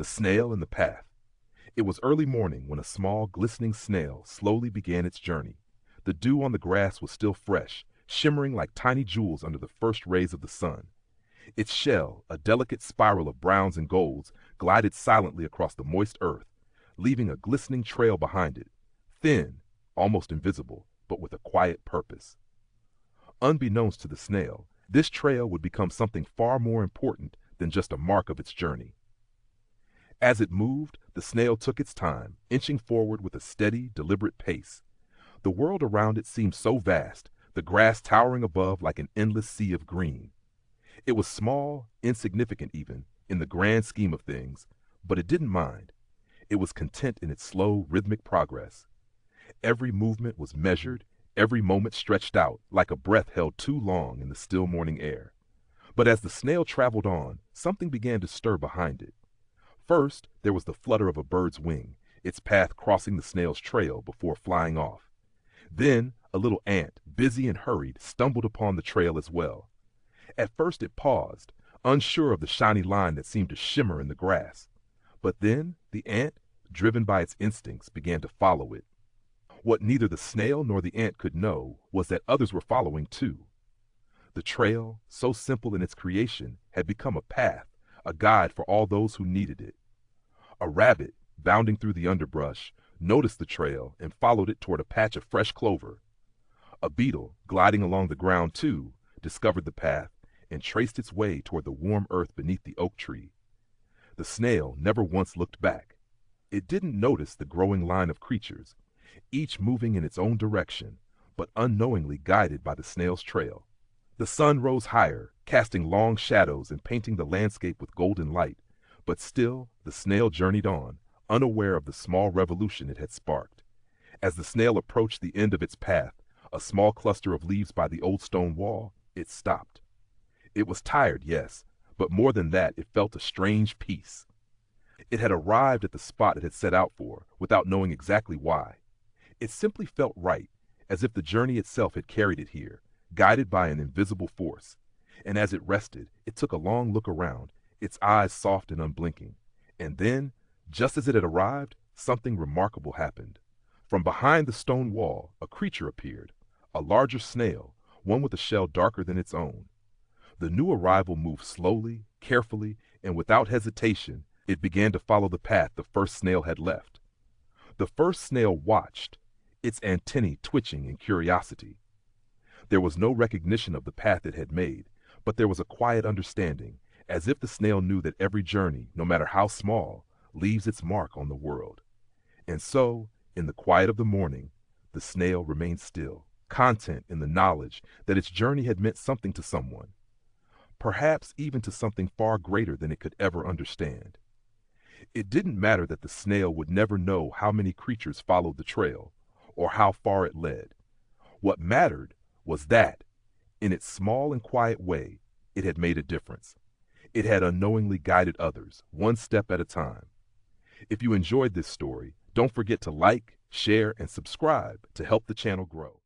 The snail and the path. It was early morning when a small, glistening snail slowly began its journey. The dew on the grass was still fresh, shimmering like tiny jewels under the first rays of the sun. Its shell, a delicate spiral of browns and golds, glided silently across the moist earth, leaving a glistening trail behind it, thin, almost invisible, but with a quiet purpose. Unbeknownst to the snail, this trail would become something far more important than just a mark of its journey. As it moved, the snail took its time, inching forward with a steady, deliberate pace. The world around it seemed so vast, the grass towering above like an endless sea of green. It was small, insignificant even, in the grand scheme of things, but it didn't mind. It was content in its slow, rhythmic progress. Every movement was measured, every moment stretched out, like a breath held too long in the still morning air. But as the snail traveled on, something began to stir behind it. First, there was the flutter of a bird's wing, its path crossing the snail's trail before flying off. Then, a little ant, busy and hurried, stumbled upon the trail as well. At first it paused, unsure of the shiny line that seemed to shimmer in the grass. But then, the ant, driven by its instincts, began to follow it. What neither the snail nor the ant could know was that others were following too. The trail, so simple in its creation, had become a path, a guide for all those who needed it. A rabbit, bounding through the underbrush, noticed the trail and followed it toward a patch of fresh clover. A beetle, gliding along the ground too, discovered the path and traced its way toward the warm earth beneath the oak tree. The snail never once looked back. It didn't notice the growing line of creatures, each moving in its own direction, but unknowingly guided by the snail's trail. The sun rose higher, casting long shadows and painting the landscape with golden light, but still the snail journeyed on, unaware of the small revolution it had sparked. As the snail approached the end of its path, a small cluster of leaves by the old stone wall, it stopped. It was tired, yes, but more than that, it felt a strange peace. It had arrived at the spot it had set out for, without knowing exactly why. It simply felt right, as if the journey itself had carried it here, guided by an invisible force. And as it rested, it took a long look around, its eyes soft and unblinking. And then, just as it had arrived, something remarkable happened. From behind the stone wall, a creature appeared, a larger snail, one with a shell darker than its own. The new arrival moved slowly, carefully, and without hesitation, it began to follow the path the first snail had left. The first snail watched, its antennae twitching in curiosity. There was no recognition of the path it had made, but there was a quiet understanding, as if the snail knew that every journey, no matter how small, leaves its mark on the world. And so, in the quiet of the morning, the snail remained still, content in the knowledge that its journey had meant something to someone, perhaps even to something far greater than it could ever understand. It didn't matter that the snail would never know how many creatures followed the trail, or how far it led. What mattered was that, in its small and quiet way, it had made a difference. It had unknowingly guided others, one step at a time. If you enjoyed this story, don't forget to like, share, and subscribe to help the channel grow.